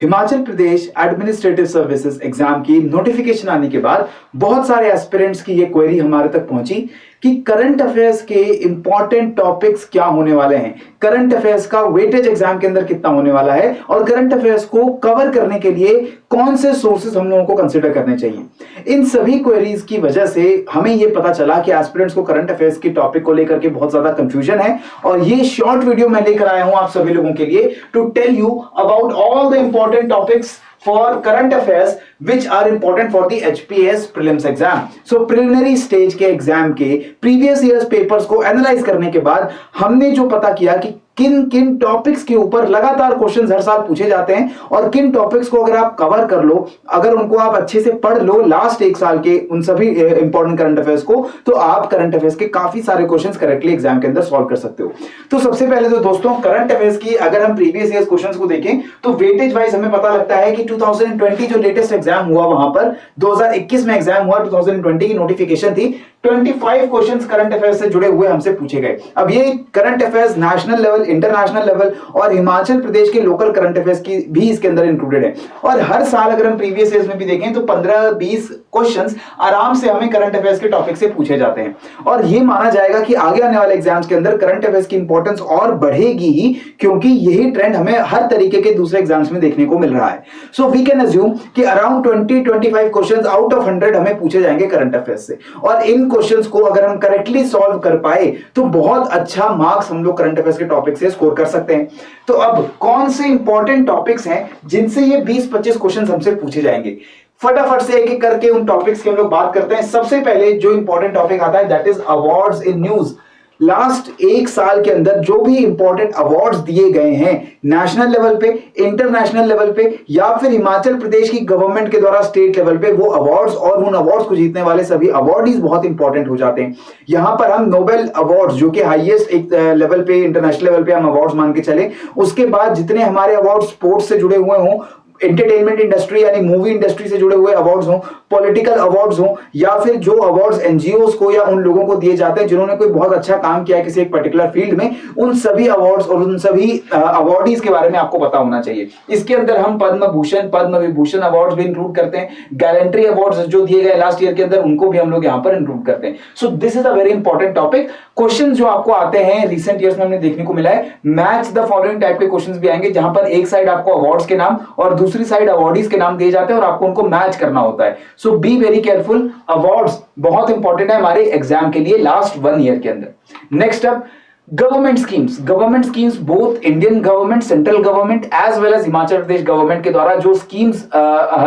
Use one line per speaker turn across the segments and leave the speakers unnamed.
Himachal Pradesh administrative services exam की notification आने के बाद बहुत सारे एस्पिरेंट्स की ये क्वेरी हमारे तक पहुंची कि करंट अफेयर्स के इंपॉर्टेंट टॉपिक्स क्या होने वाले हैं, करंट अफेयर्स का वेटेज एग्जाम के अंदर कितना होने वाला है और करंट अफेयर्स को कवर करने के लिए कौन से सोर्सेज हम लोगों को कंसीडर करने चाहिए। इन सभी क्वेरीज की वजह से हमें यह पता चला कि एस्पिरेंट्स को करंट अफेयर्स की टॉपिक को लेकर के बहुत ज्यादा कंफ्यूजन है और ये शॉर्ट वीडियो मैं लेकर आया हूं आप सभी लोगों के लिए to tell you about all the important topics for current affairs which are important for the HPS prelims exam. So preliminary stage के एग्जाम के previous years papers को एनालाइज करने के बाद हमने जो पता किया कि किन किन टॉपिक्स के ऊपर लगातार क्वेश्चंस हर साल पूछे जाते हैं और किन टॉपिक्स को अगर आप कवर कर लो, अगर उनको आप अच्छे से पढ़ लो लास्ट एक साल के उन सभी इंपॉर्टेंट करंट अफेयर्स को, तो आप करंट अफेयर्स के काफी सारे क्वेश्चंस करेक्टली एग्जाम के अंदर सॉल्व कर सकते हो। तो सबसे पहले तो दोस्तों करंट अफेयर्स की अगर हम प्रीवियस ईयर्स क्वेश्चंस को देखें तो वेटेज वाइज हमें पता लगता है कि 2020 जो लेटेस्ट एग्जाम हुआ वहां पर 2021 में एग्जाम हुआ, 2020 की नोटिफिकेशन थी, 25 क्वेश्चंस करंट अफेयर्स से जुड़े हुए हमसे पूछे गए। अब ये current affairs national level, international level और हिमाचल प्रदेश के लोकल करंट अफेयर्स की भी इसके अंदर इंक्लूडेड है। और हर साल अगर हम प्रीवियस ईयर्स में भी देखें तो 15-20 क्वेश्चंस आराम से हमें करंट अफेयर्स के टॉपिक से पूछे जाते हैं और ये माना जाएगा कि आगे आने वाले एग्जाम्स के अंदर करंट अफेयर्स की इंपॉर्टेंस और बढ़ेगी ही, क्योंकि यही ट्रेंड हमें हर तरीके के दूसरे एग्जाम्स में देखने को मिल रहा है। सो वी कैन अज्यूम कि अराउंड 20-25 क्वेश्चंस आउट ऑफ 100 हमें पूछे जाएंगे करंट अफेयर्स से और इन क्वेश्चंस को अगर हम करेक्टली सॉल्व कर पाए तो बहुत अच्छा मार्क्स हम लोग करंट अफेयर्स के टॉपिक से स्कोर कर सकते हैं। तो अब कौन से इंपॉर्टेंट टॉपिक्स हैं जिनसे ये 20-25 क्वेश्चंस हमसे पूछे जाएंगे, फटाफट से एक एक करके उन टॉपिक्स की हम लोग बात करते हैं। सबसे पहले जो इंपॉर्टेंट टॉपिक आता है that is awards in news. Last एक साल के अंदर जो भी इंपॉर्टेंट अवार्ड्स दिए गए हैं नेशनल लेवल पे, इंटरनेशनल लेवल पे या फिर हिमाचल प्रदेश की गवर्नमेंट के द्वारा स्टेट लेवल पे, वो अवार्ड्स और उन अवार्ड्स को जीतने वाले सभी अवार्डीज बहुत इंपॉर्टेंट हो जाते हैं। यहां पर हम नोबेल अवार्ड्स जो कि हाईएस्ट एक लेवल पे, इंटरनेशनल लेवल पे हम अवार्ड्स मान के चले, उसके बाद जितने हमारे अवार्ड स्पोर्ट्स से जुड़े हुए हों, एंटरटेनमेंट इंडस्ट्री यानी मूवी इंडस्ट्री से जुड़े हुए अवार्ड्स हो, पॉलिटिकल अवार्ड्स हो या फिर जो अवार्ड्स एनजीओस को या उन लोगों को दिए जाते हैं जिन्होंने कोई बहुत अच्छा काम किया है किसी एक पर्टिकुलर फील्ड में, उन सभी अवार्ड्स और उन सभी अवार्डीज के बारे में आपको पता होना चाहिए। इसके अंदर हम पद्म भूषण, पद्म विभूषण अवार्ड्स भी इंक्लूड करते हैं, गैलेंट्री अवार्ड्स जो दिए गए लास्ट ईयर के अंदर उनको भी हम लोग यहाँ पर इंक्लूड करते हैं। So this is a very important topic. Question जो आपको आते हैं रिसेंट ईयर्स में हमने देखने को मिला है, मैच द फॉलोइंग टाइप के क्वेश्चंस भी आएंगे जहां पर एक साइड आपको अवार्ड्स के नाम और दूसरी साइड अवार्डीज के नाम दिए जाते हैं और आपको उनको मैच करना होता है। सो बी वेरी केयरफुल। अवार्ड्स बहुत इंपॉर्टेंट है हमारे एग्जाम के लिए लास्ट 1 ईयर के अंदर। Next up government schemes. Government schemes both Indian government, central government as well as Himachal Pradesh government के द्वारा जो स्कीम्स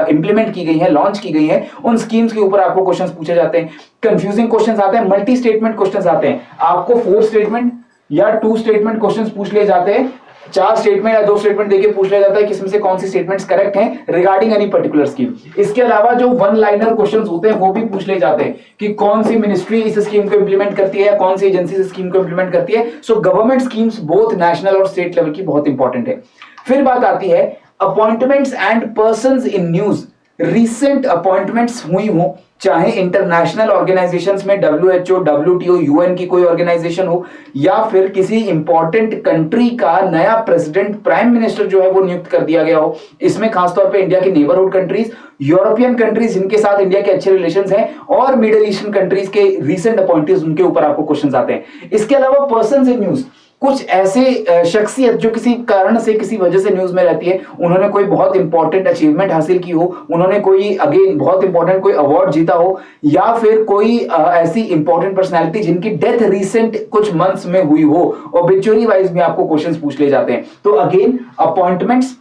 इंप्लीमेंट की गई है, लॉन्च की गई है, उन स्कीम्स के ऊपर आपको क्वेश्चंस पूछे जाते हैं। कंफ्यूजिंग क्वेश्चंस आते हैं, मल्टी स्टेटमेंट क्वेश्चंस आते हैं, आपको 4 स्टेटमेंट या 2 स्टेटमेंट क्वेश्चंस पूछ लिए जाते हैं, 4 स्टेटमेंट या 2 स्टेटमेंट देके पूछ लिया जाता है कि इसमें से कौन सी स्टेटमेंट्स करेक्ट हैं रिगार्डिंग एनी पर्टिकुलर स्कीम। इसके अलावा जो 1 लाइनर क्वेश्चंस होते हैं वो भी पूछ लिए जाते हैं कि कौन सी मिनिस्ट्री इस स्कीम को इंप्लीमेंट करती है, कौन सी एजेंसी इस स्कीम को इंप्लीमेंट करती है। So government schemes both national और स्टेट लेवल की बहुत इंपॉर्टेंट है। फिर बात आती है appointments and persons in news. Recent appointments हुई हो, चाहे इंटरनेशनल ऑर्गेनाइजेशंस में WHO, WTO, UN की कोई ऑर्गेनाइजेशन हो या फिर किसी इंपॉर्टेंट कंट्री का नया प्रेसिडेंट, प्राइम मिनिस्टर जो है वो नियुक्त कर दिया गया हो। इसमें खासतौर पे इंडिया की नेबरहुड कंट्रीज, यूरोपियन कंट्रीज जिनके साथ इंडिया के अच्छे रिलेशंस हैं और मिडिल ईस्टर्न कंट्रीज के रीसेंट अपॉइंटीज, उनके ऊपर आपको क्वेश्चंस आते हैं। इसके अलावा पर्संस इन न्यूज, कुछ ऐसे शख्सियत जो किसी कारण से, किसी वजह से न्यूज में रहती है, उन्होंने कोई बहुत इंपॉर्टेंट अचीवमेंट हासिल की हो, उन्होंने कोई अगेन बहुत इंपॉर्टेंट कोई अवार्ड जीता हो या फिर कोई ऐसी इंपॉर्टेंट पर्सनैलिटी जिनकी डेथ रिसेंट कुछ मंथ्स में हुई हो, ऑब्ituary वाइज भी आपको क्वेश्चंस पूछ लिए जाते हैं। तो अगेन अपॉइंटमेंट्स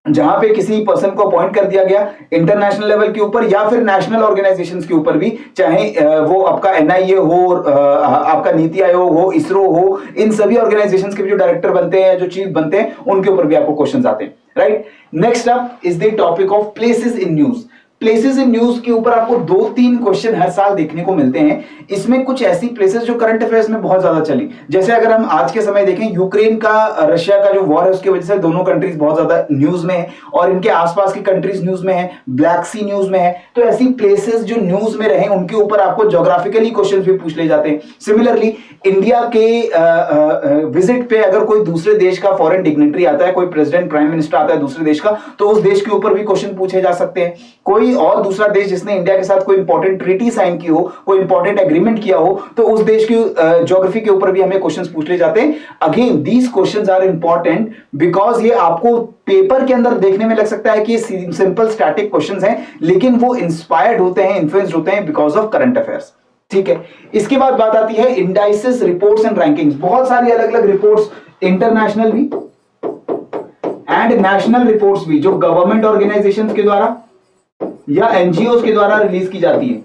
जहां पे किसी पर्सन को अपॉइंट कर दिया गया इंटरनेशनल लेवल के ऊपर या फिर नेशनल ऑर्गेनाइजेशंस के ऊपर भी, चाहे वो आपका NIA हो, आपका नीति आयोग हो, इसरो हो, इन सभी ऑर्गेनाइजेशंस के भी जो डायरेक्टर बनते हैं, जो चीफ बनते हैं, उनके ऊपर भी आपको क्वेश्चंस आते हैं। Right. Next up is the topic of places in news. Places in news के ऊपर आपको 2-3 क्वेश्चन हर साल देखने को मिलते हैं। इसमें कुछ ऐसी प्लेसेस जो करंट अफेयर्स में बहुत ज्यादा चली, जैसे अगर हम आज के समय देखें, यूक्रेन का रशिया का जो वॉर है उसकी वजह से दोनों कंट्रीज बहुत ज्यादा न्यूज में है और इनके आसपास की कंट्रीज न्यूज में है, ब्लैक सी न्यूज में है। तो ऐसी प्लेसेस जो न्यूज में रहे उनके ऊपर आपको ज्योग्राफिकली क्वेश्चन भी पूछ ले जाते हैं। सिमिलरली इंडिया के विजिट पे अगर कोई दूसरे देश का फॉरेन डिग्नेटरी आता है, कोई प्रेसिडेंट प्राइम मिनिस्टर आता है दूसरे देश का, तो उस देश के ऊपर भी क्वेश्चन पूछे जा सकते हैं। कोई और दूसरा देश जिसने इंडिया के साथ कोई इंपॉर्टेंट ट्रीटी साइन की हो, कोई इंपॉर्टेंट एग्रीमेंट किया हो, तो उस देश की ज्योग्राफी के ऊपर भी हमें क्वेश्चंस पूछ ले जाते हैं। Again these questions are important because ये आपको पेपर के अंदर देखने में लग सकता है कि सिंपल स्टैटिक क्वेश्चंस हैं, लेकिन वो इंस्पायर्ड होते हैं, इन्फ्लुएंस्ड होते हैं बिकॉज ऑफ करंट अफेयर्स। ठीक है, इसके बाद बात आती है इंडाइसेस, रिपोर्ट्स एंड रैंकिंग्स। बहुत सारी अलग अलग रिपोर्ट्स, इंटरनेशनल भी एंड नेशनल रिपोर्ट्स भी, जो गवर्नमेंट ऑर्गेनाइजेशंस के द्वारा या एनजीओ के द्वारा रिलीज की जाती है,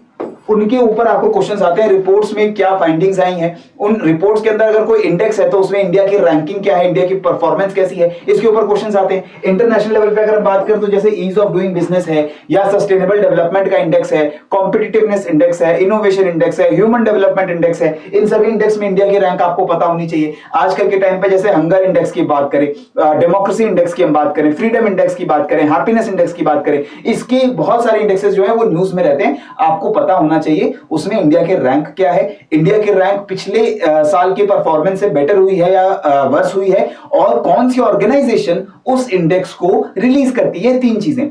उनके ऊपर आपको क्वेश्चंस आते हैं। रिपोर्ट्स में क्या फाइंडिंग्स आई हैं, उन रिपोर्ट्स के अंदर अगर कोई इंडेक्स है तो उसमें इंडिया की रैंकिंग क्या है, इंडिया की परफॉर्मेंस कैसी है, इसके ऊपर क्वेश्चंस आते हैं। इंटरनेशनल लेवल पे अगर बात करें तो जैसे ईज ऑफ डूइंग बिजनेस है, या सस्टेनेबल डेवलपमेंट का इंडेक्स है, कॉम्पिटिटिवनेस इंडेक्स है, इनोवेशन इंडेक्स है, ह्यूमन डेवलपमेंट इंडेक्स है। इन सभी इंडेक्स में इंडिया की रैंक आपको पता होनी चाहिए। आजकल के टाइम पे जैसे हंगर इंडेक्स की बात करें, डेमोक्रेसी इंडेक्स की हम बात करें, फ्रीडम इंडेक्स की बात करें, हैप्पीनेस इंडेक्स की बात करें, इसके बहुत सारे इंडेक्सेस जो है वो न्यूज में रहते हैं, आपको पता होना चाहिए उसमें इंडिया के रैंक क्या है, इंडिया की रैंक पिछले साल के परफॉर्मेंस से बेटर हुई है या वर्स हुई है, और कौन सी ऑर्गेनाइजेशन उस इंडेक्स को रिलीज करती है। 3 चीजें,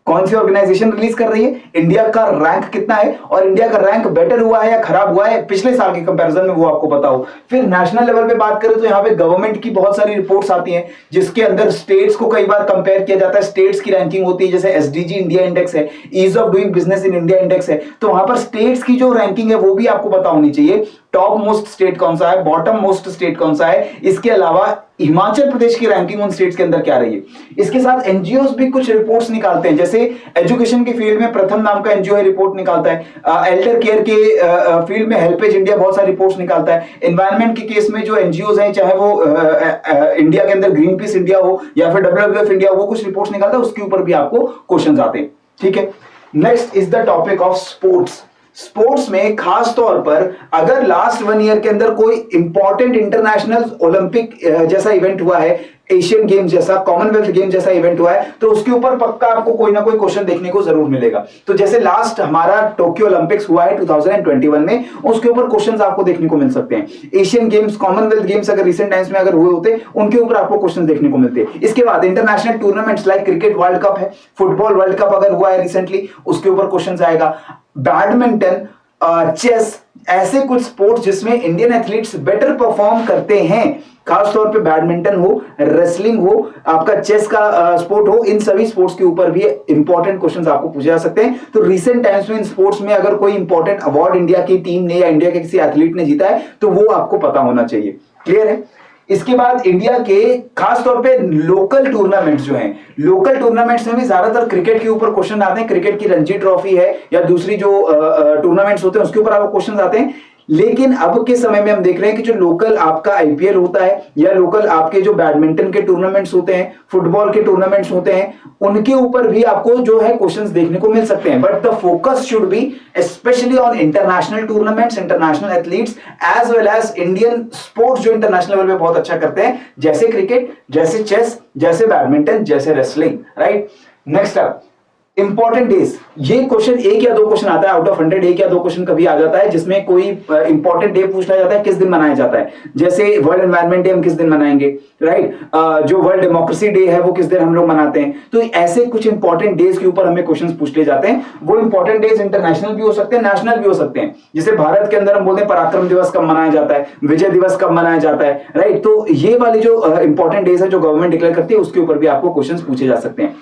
कौन सी ऑर्गेनाइजेशन रिलीज कर रही है, इंडिया का रैंक कितना है, और इंडिया का रैंक बेटर हुआ है या खराब हुआ है पिछले साल के कंपैरिजन में, वो आपको पता हो। फिर नेशनल लेवल पे बात करें तो यहाँ पे गवर्नमेंट की बहुत सारी रिपोर्ट्स आती हैं जिसके अंदर स्टेट्स को कई बार कंपेयर किया जाता है, स्टेट्स की रैंकिंग होती है, जैसे एसडीजी इंडिया इंडेक्स है, ease of doing business in India index है, तो वहां पर स्टेट्स की जो रैंकिंग है वो भी आपको पता होनी चाहिए। टॉप मोस्ट स्टेट कौन सा है, बॉटम मोस्ट स्टेट कौन सा है, इसके अलावा हिमाचल प्रदेश की रैंकिंग उन स्टेट्स के अंदर क्या रही है। इसके साथ एनजीओ भी कुछ रिपोर्ट्स निकालते हैं, जैसे एजुकेशन के फील्ड में प्रथम नाम का एनजीओ रिपोर्ट निकालता है, एल्डर केयर के फील्ड में हेल्पेज इंडिया बहुत सारी रिपोर्ट्स निकालता है, एनवायरमेंट के केस में जो एनजीओ हैं, चाहे वो इंडिया के अंदर ग्रीन पीस इंडिया हो या फिर WWF इंडिया, वो कुछ रिपोर्ट्स निकालता है, उसके ऊपर भी आपको क्वेश्चन आते हैं। ठीक है, next is the topic of sports. Sports में खास तौर पर अगर लास्ट 1 ईयर के अंदर कोई इंपॉर्टेंट इंटरनेशनल ओलंपिक जैसा इवेंट हुआ है, एशियन गेम जैसा, कॉमनवेल्थ गेम जैसा इवेंट हुआ है, तो उसके ऊपर पक्का आपको कोई ना कोई क्वेश्चन देखने को जरूर मिलेगा। तो जैसे लास्ट हमारा टोक्यो ओलंपिक्स हुआ है 2021 में, उसके ऊपर क्वेश्चंस आपको देखने को मिल सकते हैं। एशियन गेम्स, कॉमनवेल्थ गेम्स अगर रिसेंट टाइम्स में अगर हुए होते, उनके ऊपर आपको क्वेश्चन देखने को मिलते हैं। इसके बाद international tournaments like cricket world cup है, फुटबॉल वर्ल्ड कप अगर हुआ है रिसेंटली, उसके ऊपर क्वेश्चन आएगा। बैडमिंटन, चेस, ऐसे कुछ स्पोर्ट्स जिसमें इंडियन एथलीट्स बेटर परफॉर्म करते हैं, खासतौर पे बैडमिंटन हो, रेसलिंग हो, आपका चेस का स्पोर्ट हो, इन सभी स्पोर्ट्स के ऊपर भी इंपॉर्टेंट क्वेश्चंस आपको पूछे जा सकते हैं। तो रिसेंट टाइम्स में इन स्पोर्ट्स में अगर कोई इंपॉर्टेंट अवार्ड इंडिया की टीम ने या इंडिया के किसी एथलीट ने जीता है तो वो आपको पता होना चाहिए। क्लियर है? इसके बाद इंडिया के खास तौर पे लोकल टूर्नामेंट्स जो हैं, लोकल टूर्नामेंट्स में भी ज्यादातर क्रिकेट के ऊपर क्वेश्चन आते हैं। क्रिकेट की रणजी ट्रॉफी है या दूसरी जो टूर्नामेंट्स होते हैं उसके ऊपर आपको क्वेश्चन आते हैं। लेकिन अब के समय में हम देख रहे हैं कि जो लोकल आपका आईपीएल होता है या लोकल आपके जो बैडमिंटन के टूर्नामेंट्स होते हैं, फुटबॉल के टूर्नामेंट्स होते हैं, उनके ऊपर भी आपको जो है क्वेश्चंस देखने को मिल सकते हैं। But the focus should be specially on international tournaments, international athletes as well as Indian sports जो इंटरनेशनल लेवल पे बहुत अच्छा करते हैं, जैसे क्रिकेट, जैसे चेस, जैसे बैडमिंटन, जैसे wrestling. Right, next up important days. ये क्वेश्चन 1 या 2 क्वेश्चन आता है आउट ऑफ 100, 1 या 2 क्वेश्चन कभी आ जाता है जिसमें कोई इंपॉर्टेंट डे पूछा जाता है, किस दिन मनाया जाता है। जैसे वर्ल्ड एनवायरनमेंट डे हम किस दिन मनाएंगे, राइट, जो वर्ल्ड डेमोक्रेसी डे है वो किस दिन हम लोग मनाते हैं। तो ऐसे कुछ इंपॉर्टेंट डेज के ऊपर हमें क्वेश्चन पूछ ले जाते हैं। वो इंपॉर्टेंट डेज इंटरनेशनल भी हो सकते हैं, नेशनल भी हो सकते हैं। जैसे भारत के अंदर हम बोलते हैं पराक्रम दिवस कब मनाया जाता है, विजय दिवस कब मनाया जाता है, राइट। तो ये वाले जो इंपॉर्टेंट डेज है जो गवर्नमेंट डिक्लेयर करती है, उसके ऊपर भी आपको क्वेश्चन पूछे जा सकते हैं।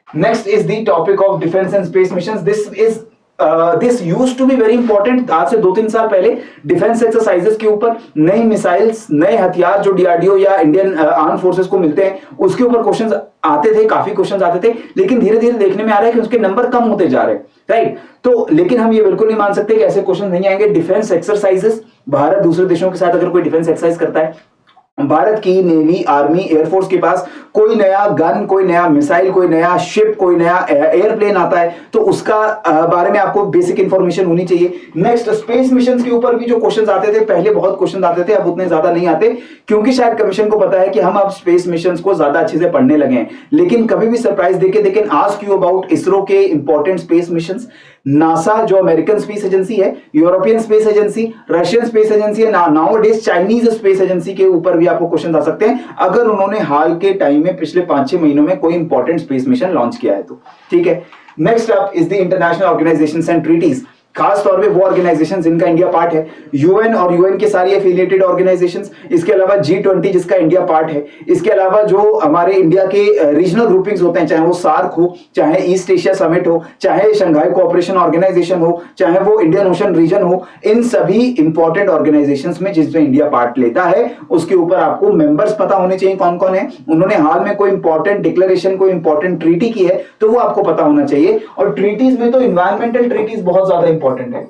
Next is the topic of defense and space missions. This used to be very important. आज से 2-3 साल पहले डिफेंस एक्सरसाइजेस के ऊपर नई मिसाइल्स, नए हथियार जो डीआरडीओ या इंडियन आर्म फोर्सेस को मिलते हैं, उसके ऊपर क्वेश्चंस आते थे, काफी क्वेश्चंस आते थे। लेकिन धीरे धीरे देखने में आ रहा है कि उसके नंबर कम होते जा रहे हैं, राइट। तो लेकिन हम ये बिल्कुल नहीं मान सकते कि ऐसे क्वेश्चन नहीं आएंगे। डिफेंस एक्सरसाइजेस, भारत दूसरे देशों के साथ अगर कोई डिफेंस एक्सरसाइज करता है, भारत की नेवी, आर्मी, एयरफोर्स के पास कोई नया गन, कोई नया मिसाइल, कोई नया शिप, कोई नया एयरप्लेन आता है तो उसका बारे में आपको बेसिक इंफॉर्मेशन होनी चाहिए। नेक्स्ट, स्पेस मिशन के ऊपर भी जो क्वेश्चंस आते थे, पहले बहुत क्वेश्चंस आते थे, अब उतने ज्यादा नहीं आते, क्योंकि शायद कमीशन को पता है कि हम अब स्पेस मिशन को ज्यादा अच्छे से पढ़ने लगे हैं। लेकिन कभी भी सरप्राइज देके they can ask you about ISRO के इंपॉर्टेंट स्पेस मिशन, नासा जो अमेरिकन स्पेस एजेंसी है, European space agency, Russian space agency है, नाउअडेज चाइनीज स्पेस एजेंसी के ऊपर भी आपको क्वेश्चन आ सकते हैं अगर उन्होंने हाल के टाइम में पिछले 5-6 महीनों में कोई इंपॉर्टेंट स्पेस मिशन लॉन्च किया है तो। ठीक है, next up is the international organisations and treaties. खास तौर पे वो ऑर्गेनाइजेशन जिनका इंडिया पार्ट है, यूएन और यूएन के सारी एफिलिएटेड ऑर्गेनाइजेशंस, इसके अलावा G20 जिसका इंडिया पार्ट है, इसके अलावा जो हमारे इंडिया के रीजनल ग्रुपिंग्स होते हैं, चाहे वो सार्क हो, चाहे ईस्ट एशिया समिट हो, चाहे शंघाई कोऑपरेशन ऑर्गेनाइजेशन हो, चाहे वो इंडियन ओशन रीजन हो, इन सभी इंपॉर्टेंट ऑर्गेनाइजेशंस में जिसमें इंडिया पार्ट लेता है उसके ऊपर आपको मेंबर्स पता होने चाहिए कौन कौन है, उन्होंने हाल में कोई इंपॉर्टेंट डिक्लेरेशन, कोई इंपॉर्टेंट ट्रीटी की है तो वो आपको पता होना चाहिए। और ट्रीटीज में तो इन्वायरमेंटल ट्रीटीज बहुत ज्यादा इंपॉर्टेंट है।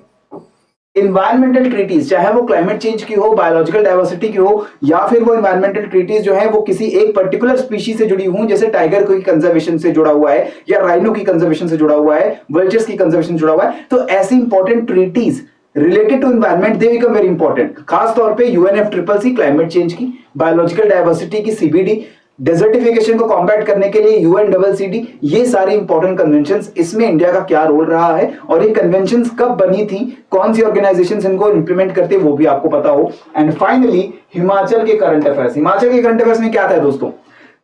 इन्वायरमेंटल ट्रीटीज चाहे वो क्लाइमेट चेंज की हो, बायोलॉजिकल डाइवर्सिटी की हो, या फिर वो इन्वायरमेंटल ट्रीटीज जो है वो किसी एक पर्टिकुलर स्पीशीज से जुड़ी हुई, जैसे टाइगर की कंजर्वेशन से जुड़ा हुआ है या राइनो की कंजर्वेशन से जुड़ा हुआ है, वल्चर्स की कंजर्वेशन से जुड़ा हुआ है, तो ऐसी important treaties related to environment they become very important. खास तौर पे UNFCCC क्लाइमेट चेंज की, बायोलॉजिकल डाइवर्सिटी की CBD, डेजर्टिफिकेशन को कॉम्बैट करने के लिए UNCCC, ये सारी इंपॉर्टेंट कन्वेंशंस, इसमें इंडिया का क्या रोल रहा है और ये कन्वेंशंस कब बनी थी, कौन सी ऑर्गेनाइजेशंस इनको इंप्लीमेंट करते हैं वो भी आपको पता हो। एंड फाइनली हिमाचल के करंट अफेयर्स। हिमाचल के करंट अफेयर्स में क्या था दोस्तों,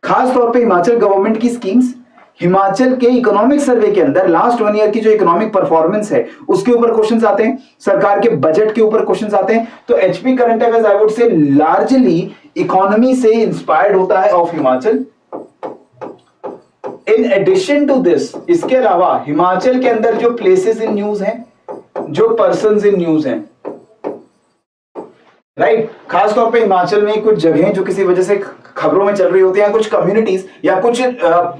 खास तौर पे हिमाचल गवर्नमेंट की स्कीम्स, हिमाचल के इकोनॉमिक सर्वे के अंदर लास्ट 1 ईयर की जो इकोनॉमिक परफॉर्मेंस है उसके ऊपर क्वेश्चंस आते हैं, सरकार के बजट के ऊपर क्वेश्चंस आते हैं। तो HP current affairs I would say largely economy से इंस्पायर्ड होता है of Himachal. In addition to this, इसके अलावा हिमाचल के अंदर जो प्लेसेस इन न्यूज हैं, जो पर्संस इन न्यूज हैं, राइट, खास तौर पे हिमाचल में कुछ जगहें जो किसी वजह से खबरों में चल रही होती हैं, कुछ कम्युनिटीज या कुछ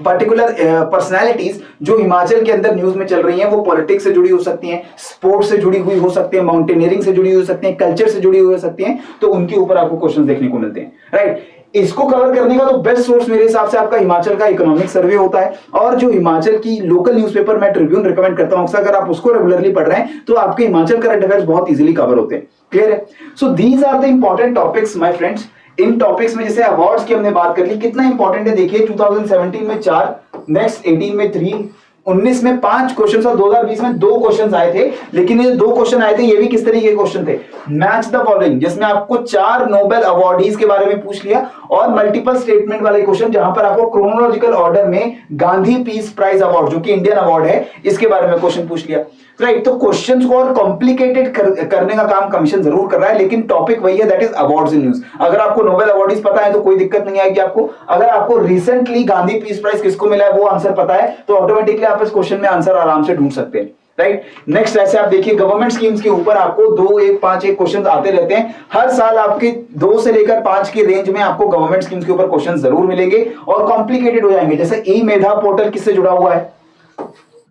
पर्टिकुलर पर्सनालिटीज जो हिमाचल के अंदर न्यूज में चल रही हैं, वो पॉलिटिक्स से जुड़ी हो सकती हैं, स्पोर्ट्स से जुड़ी हुई हो सकती है, माउंटेनियरिंग से जुड़ी हो सकती हैं, कल्चर से जुड़ी हुई हो सकती हैं, तो उनके ऊपर आपको क्वेश्चन देखने को मिलते हैं, राइट। इसको कवर करने का तो बेस्ट सोर्स मेरे हिसाब से आपका हिमाचल का इकोनॉमिक सर्वे होता है, और जो हिमाचल की लोकल न्यूज़पेपर मैं ट्रिब्यून रिकमेंड करता हूं, अगर आप उसको रेगुलरली पढ़ रहे हैं तो आपके हिमाचल करंट अफेयर्स बहुत इजीली कवर होते हैं। क्लियर है? So these are the important topics my friends. इन टॉपिक्स में जैसे अवार्ड्स की हमने बात कर ली, कितना इंपॉर्टेंट है देखिए, 2017 में 4, नेक्स्ट 18 में 3, 19 में 5 क्वेश्चंस और 2020 में 2 क्वेश्चंस आए थे। लेकिन ये 2 क्वेश्चन आए थे, ये भी किस तरीके के क्वेश्चन थे, मैच द फॉलोइंग, जिसमें आपको 4 नोबेल अवार्डीज के बारे में पूछ लिया, और मल्टीपल स्टेटमेंट वाले क्वेश्चन जहां पर आपको क्रोनोलॉजिकल ऑर्डर में गांधी पीस प्राइज अवार्ड जो कि इंडियन अवार्ड है, इसके बारे में क्वेश्चन पूछ लिया, राइट। तो क्वेश्चंस को और कॉम्प्लिकेटेड करने का काम कमीशन जरूर कर रहा है, लेकिन टॉपिक वही है, that is awards in news. अगर आपको नोबेल अवार्डीज पता है तो कोई दिक्कत नहीं आएगी आपको। अगर आपको रिसेंटली गांधी पीस प्राइज किसको मिला है वो आंसर पता है, तो ऑटोमेटिकली आप इस क्वेश्चन में आंसर आराम से ढूंढ सकते हैं, राइट। नेक्स्ट ऐसे आप देखिए, गवर्नमेंट स्कीम्स के ऊपर आपको 2, 1, 5 एक क्वेश्चन आते रहते हैं हर साल। आपके 2 से लेकर 5 की रेंज में आपको गवर्नमेंट स्कीम्स के ऊपर क्वेश्चन जरूर मिलेंगे और कॉम्प्लिकेटेड हो जाएंगे। जैसे ई मेधा पोर्टल किससे जुड़ा हुआ है,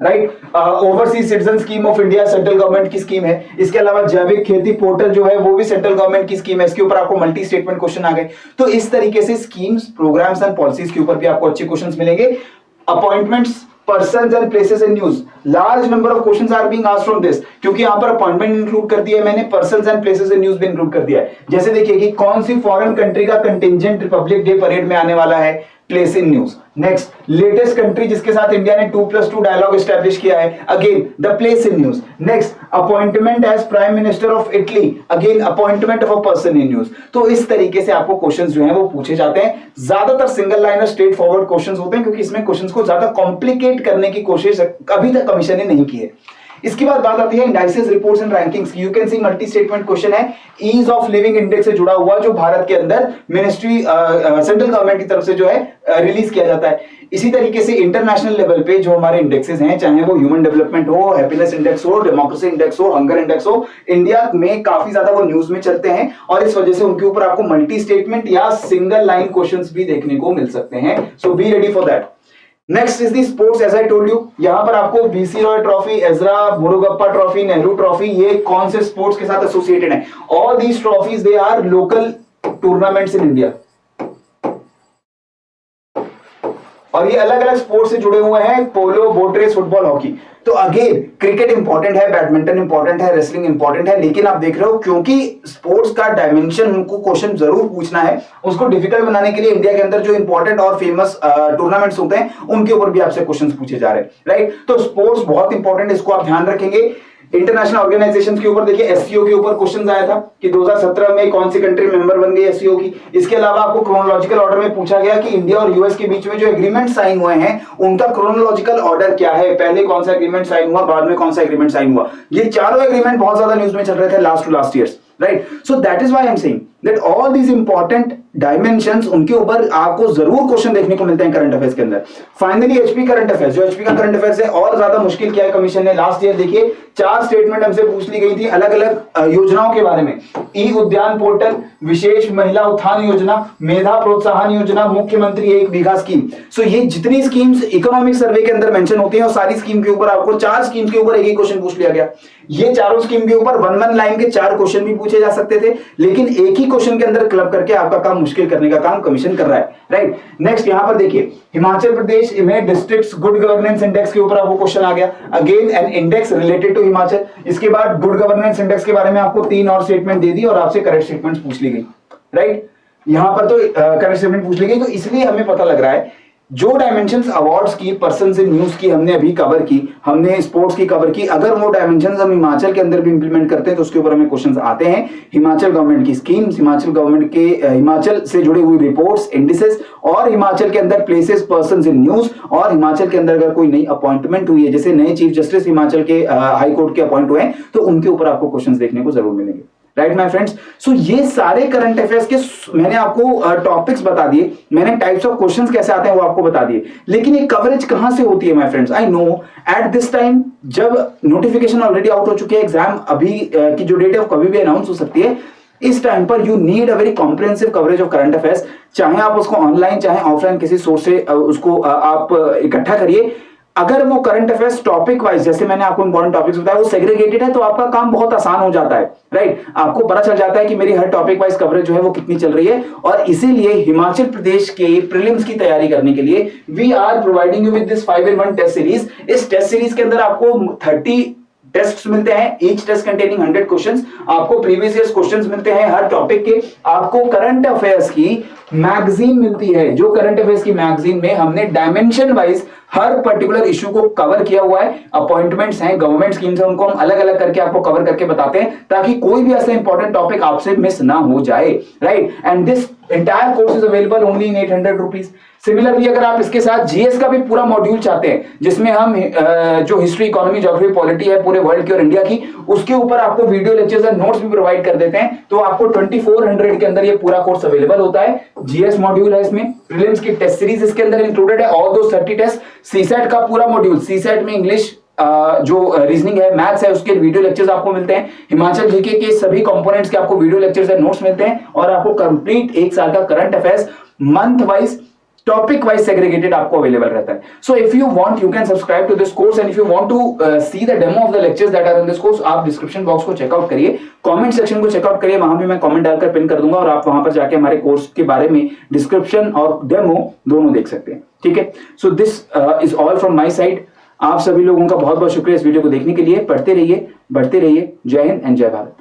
right, overseas citizen scheme of India central government की स्कीम है। इसके अलावा जैविक खेती पोर्टल जो है वो भी सेंट्रल गवर्नमेंट की स्कीम है, इसके ऊपर आपको मल्टी स्टेटमेंट क्वेश्चन आ गए। तो इस तरीके से स्कीम्स, प्रोग्राम्स एंड पॉलिसीज के ऊपर भी आपको अच्छे क्वेश्चंस मिलेंगे। Appointments, persons and places in news, large number of questions are being asked from this, क्योंकि यहां पर अपॉइंटमेंट इंक्लूड कर दिया है मैंने, persons and places in news भी इंक्लूड कर दिया है। जैसे देखिए कि कौन सी फॉरेन कंट्री का कंटिजेंट रिपब्लिक डे परेड में आने वाला है, place in news. Next, latest country जिसके साथ इंडिया ने 2+2 डायलॉग एस्टैब्लिश किया है, again the place in news. Next, appointment as prime minister of Italy, again appointment of a person in news. तो इस तरीके से आपको क्वेश्चंस जो हैं वो पूछे जाते हैं। ज्यादातर सिंगल लाइन और स्ट्रेट फॉरवर्ड क्वेश्चंस होते हैं, क्योंकि इसमें क्वेश्चंस को ज्यादा कॉम्प्लिकेट करने की कोशिश अभी तक कमीशन ने नहीं की है। इसके बाद बात आती है इंडाइसेस, रिपोर्ट्स एंड रैंकिंग्स की। You can see multi statement question है, ईज ऑफ लिविंग इंडेक्स से जुड़ा हुआ, जो भारत के अंदर मिनिस्ट्री सेंट्रल गवर्नमेंट की तरफ से जो है रिलीज किया जाता है। इसी तरीके से इंटरनेशनल लेवल पे जो हमारे इंडेक्सेस हैं, चाहे वो ह्यूमन डेवलपमेंट हो, हैप्पीनेस इंडेक्स हो, डेमोक्रेसी इंडेक्स हो, हंगर इंडेक्स हो, इंडिया में काफी ज्यादा वो न्यूज में चलते हैं, और इस वजह से उनके ऊपर आपको मल्टी स्टेटमेंट या सिंगल लाइन क्वेश्चंस भी देखने को मिल सकते हैं। So be ready for that. Next is the sports, as I told you, यहां पर आपको BC Roy trophy, Ezra Murugappa trophy, Nehru trophy, ये कौन से स्पोर्ट्स के साथ एसोसिएटेड है? All these trophies they are local tournaments in India, और ये अलग अलग स्पोर्ट्स से जुड़े हुए हैं, polo, boat race, football, hockey. तो अगेन क्रिकेट इंपॉर्टेंट है, बैडमिंटन इंपॉर्टेंट है, रेसलिंग इंपॉर्टेंट है, लेकिन आप देख रहे हो क्योंकि स्पोर्ट्स का डायमेंशन उनको क्वेश्चन जरूर पूछना है, उसको डिफिकल्ट बनाने के लिए इंडिया के अंदर जो इंपॉर्टेंट और फेमस टूर्नामेंट्स होते हैं उनके ऊपर भी आपसे क्वेश्चन पूछे जा रहे हैं, राइट। तो स्पोर्ट्स बहुत इंपॉर्टेंट है, इसको आप ध्यान रखेंगे। इंटरनेशनल ऑर्गेनाइजेशन के ऊपर देखिए, एससीओ के ऊपर क्वेश्चन आया था कि 2017 में कौन सी कंट्री मेंबर बन गई एससीओ की। इसके अलावा आपको क्रोनोलॉजिकल ऑर्डर में पूछा गया कि इंडिया और यूएस के बीच में जो एग्रीमेंट साइन हुए हैं उनका क्रोनोलॉजिकल ऑर्डर क्या है, पहले कौन सा एग्रीमेंट साइन हुआ, बाद में कौन सा एग्रीमेंट साइन हुआ। ये चारों एग्रीमेंट बहुत ज्यादा न्यूज में चल रहे थे last to last years, right. So that is why I am saying that all these important dimensions, उनके ऊपर आपको जरूर क्वेश्चन देखने को मिलते हैं करंट अफेयर्स के अंदर। फाइनली एचपी करंट अफेयर्स, जो एचपी का करंट अफेयर्स है और ज्यादा मुश्किल किया है कमीशन ने। लास्ट ईयर देखिए 4 स्टेटमेंट हमसे पूछ ली गई थी अलग अलग योजनाओं के बारे में। ई उद्यान पोर्टल, विशेष महिला उत्थान योजना, मेधा प्रोत्साहन योजना, मुख्यमंत्री 1 बीघा स्कीम। सो ये जितनी स्कीम्स इकोनॉमिक सर्वे के अंदर मेंशन होती हैं और सारी स्कीम के ऊपर आपको 4 स्कीम के ऊपर एक ही क्वेश्चन पूछ लिया गया। ये चारों स्कीम के ऊपर 1 लाइन के 4 क्वेश्चन भी पूछे जा सकते थे, लेकिन एक ही क्वेश्चन के अंदर क्लब करके आपका काम मुश्किल करने का काम कमीशन कर रहा है, राइट। नेक्स्ट यहां पर देखिए, हिमाचल प्रदेश में डिस्ट्रिक्ट्स गुड गवर्नेंस इंडेक्स के ऊपर आपको क्वेश्चन आ गया, again an index related to Himachal. इसके बाद गुड गवर्नेंस इंडेक्स के बारे में आपको 3 और स्टेटमेंट दे दी और आपसे करेक्ट स्टेटमेंट्स पूछ ली गई, राइट। यहां पर तो करेक्ट स्टेटमेंट पूछ ली गई, तो इसलिए हमें पता लग रहा है जो डायमेंशंस अवार्ड्स की, पर्संस इन न्यूज की हमने अभी कवर की, हमने स्पोर्ट्स की कवर की, अगर वो डायमेंशंस हम हिमाचल के अंदर भी इंप्लीमेंट करते हैं तो उसके ऊपर हमें क्वेश्चंस आते हैं। हिमाचल गवर्नमेंट की स्कीम्स, हिमाचल गवर्नमेंट के हिमाचल से जुड़ी हुई रिपोर्ट्स, इंडिसेस, और हिमाचल के अंदर प्लेसेस, पर्संस इन न्यूज, और हिमाचल के अंदर अगर कोई नई अपॉइंटमेंट हुई है, जैसे नए चीफ जस्टिस हिमाचल के हाई कोर्ट के अपॉइंट हुए हैं, तो उनके ऊपर आपको क्वेश्चंस देखने को जरूर मिलेंगे, राइट माय फ्रेंड्स। सो ये सारे करंट अफेयर्स के मैंने आपको टॉपिक्स बता दिए, मैंने टाइप्स ऑफ क्वेश्चंस कैसे आते हैं वो आपको बता दिए, लेकिन ये कवरेज कहां से होती है my friends. I know at this time जब नोटिफिकेशन ऑलरेडी आउट हो चुकी है, एग्जाम अभी की जो डेट है वो कभी भी अनाउंस हो सकती है, इस टाइम पर you need a very comprehensive coverage of current affairs. चाहे आप उसको ऑनलाइन चाहे ऑफलाइन किसी सोर्स से उसको आप इकट्ठा करिए। अगर वो करंट अफेयर्स टॉपिक वाइज, जैसे मैंने आपको इंपॉर्टेंट टॉपिक्स बताया, वो सेग्रीगेटेड है, तो आपका काम बहुत आसान हो जाता है, राइट। आपको पता चल जाता है कि मेरी हर टॉपिक वाइज कवरेज जो है वो कितनी चल रही है, और इसीलिए हिमाचल प्रदेश के प्रीलिम्स की तैयारी करने के लिए we are providing you with this 5-in-1 test series. इस टेस्ट सीरीज के अंदर आपको 30 टेस्ट मिलते हैं, ईच टेस्ट कंटेनिंग 100 क्वेश्चंस। आपको प्रीवियस ईयर्स क्वेश्चंस मिलते हैं हर टॉपिक के। आपको करंट अफेयर्स की मैगजीन मिलती है, जो करंट अफेयर्स की मैगजीन में हमने डायमेंशन वाइज हर पर्टिकुलर इश्यू को कवर किया हुआ है। अपॉइंटमेंट्स हैं, गवर्नमेंट स्कीम्स हैं, उनको हम अलग अलग करके आपको कवर करके बताते हैं, ताकि कोई भी ऐसा इंपॉर्टेंट टॉपिक आपसे मिस ना हो जाए, right. And this entire course is available only in 800 rupees. Similarly अगर आप इसके साथ जीएस का भी पूरा मॉड्यूल चाहते हैं, जिसमें हम जो हिस्ट्री, इकोनॉमी, ज्योग्राफी, पॉलिटी है पूरे वर्ल्ड की और इंडिया की, उसके ऊपर आपको वीडियो लेक्चर्स और नोट्स भी प्रोवाइड कर देते हैं, तो आपको 2400 के अंदर ये पूरा कोर्स अवेलेबल होता है। जीएस मॉड्यूल है इसमें, प्रीलिम्स की टेस्ट सीरीज इसके अंदर इंक्लूडेड है, ऑल दो 30 टेस्ट, सीसेट का पूरा मॉड्यूल, सीसेट में इंग्लिश जो रीजनिंग है, मैथ्स है, उसके वीडियो लेक्चर्स आपको मिलते हैं। हिमाचल जीके के सभी कंपोनेंट्स के आपको वीडियो लेक्चर्स और नोट्स मिलते हैं, और आपको कंप्लीट 1 साल का current affairs month wise, topic wise segregated आपको अवेलेबल रहता है। So if you want you can subscribe to this course, and if you want to see the demo of the lectures that are in this course, आप description box को check out करिए, comment section को check out करिए, वहां भी मैं comment डालकर pin कर दूंगा, और आप वहां पर जाके हमारे कोर्स के बारे में डिस्क्रिप्शन और डेमो दोनों देख सकते हैं, ठीक है। So this is all from my side. आप सभी लोगों का बहुत बहुत शुक्रिया इस वीडियो को देखने के लिए। पढ़ते रहिए, बढ़ते रहिए। जय हिंद एंड जय भारत।